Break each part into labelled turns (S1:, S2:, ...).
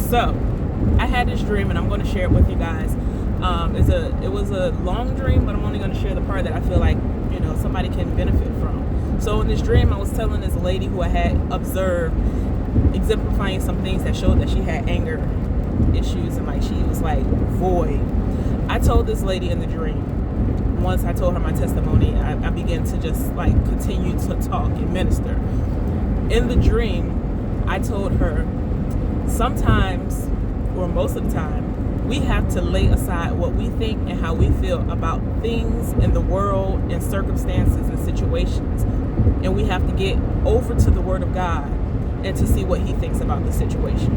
S1: So I had this dream, and I'm going to share it with you guys. It was a long dream, but I'm only going to share the part that I feel like somebody can benefit from. So in this dream, I was telling this lady who I had observed, exemplifying some things that showed that she had anger issues, and like she was like void. I told this lady in the dream, once I told her my testimony, I began to just like continue to talk and minister. In the dream, I told her, sometimes, or most of the time, we have to lay aside what we think and how we feel about things in the world and circumstances and situations. And we have to get over to the Word of God and to see what He thinks about the situation.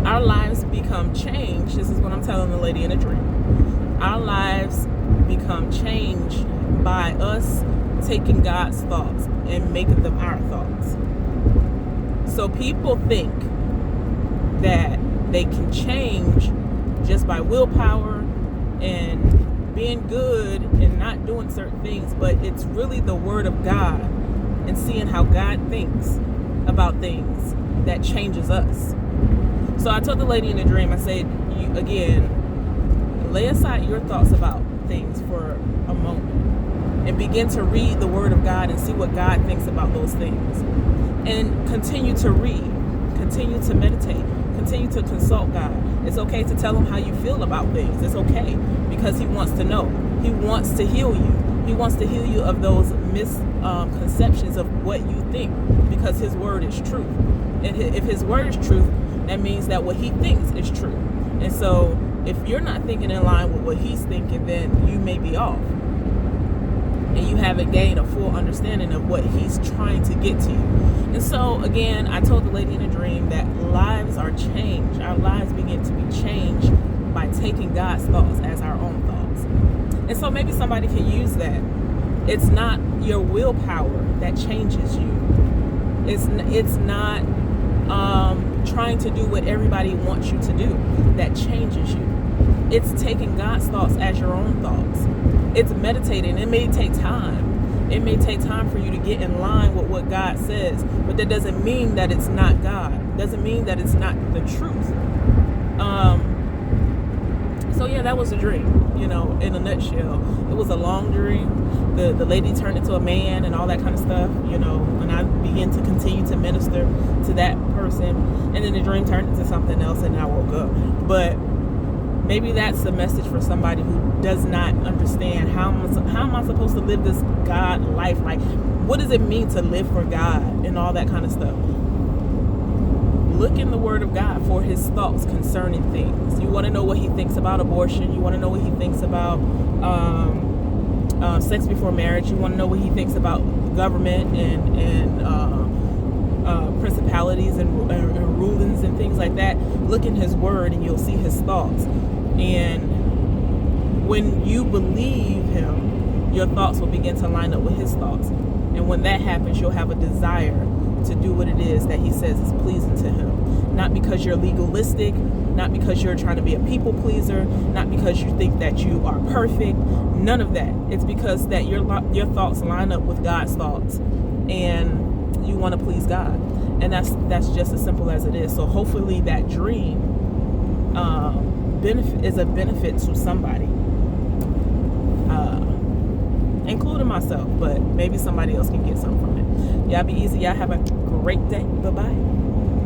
S1: Our lives become changed. This is what I'm telling the lady in a dream. Our lives become changed by us taking God's thoughts and making them our thoughts. So people think that they can change just by willpower and being good and not doing certain things, but it's really the Word of God and seeing how God thinks about things that changes us. So I told the lady in the dream, I said, again, lay aside your thoughts about things for a moment and begin to read the Word of God and see what God thinks about those things. And continue to read, continue to meditate, continue to consult God. It's okay to tell Him how you feel about things. It's okay, because He wants to know. He wants to heal you. He wants to heal you of those misconceptions of what you think, because His Word is truth. And if His Word is truth, that means that what He thinks is true. And so if you're not thinking in line with what He's thinking, then you may be off. And you haven't gained a full understanding of what He's trying to get to you. And so, again, I told the lady in a dream that lives are changed. Our lives begin to be changed by taking God's thoughts as our own thoughts. And so maybe somebody can use that. It's not your willpower that changes you. It's not trying to do what everybody wants you to do that changes you. It's taking God's thoughts as your own thoughts. It's meditating. It may take time. It may take time for you to get in line with what God says, but that doesn't mean that it's not God. It doesn't mean that it's not the truth. So yeah, that was a dream, in a nutshell. It was a long dream. The lady turned into a man and all that kind of stuff, and I began to continue to minister to that person, and then the dream turned into something else, and I woke up. But maybe that's the message for somebody who does not understand how am I supposed to live this God life? Like, what does it mean to live for God and all that kind of stuff? Look in the Word of God for His thoughts concerning things. You want to know what He thinks about abortion. You want to know what He thinks about sex before marriage. You want to know what He thinks about government and principalities and rulings and things like that. Look in His Word and you'll see His thoughts. And when you believe Him, your thoughts will begin to line up with His thoughts. And when that happens, you'll have a desire to do what it is that He says is pleasing to Him. Not because you're legalistic, not because you're trying to be a people pleaser, not because you think that you are perfect, none of that. It's because that your thoughts line up with God's thoughts, and you want to please God. And that's just as simple as it is. So hopefully that dream is a benefit to somebody, including myself, but maybe somebody else can get something from it. Y'all be easy. Y'all have a great day. Bye-bye.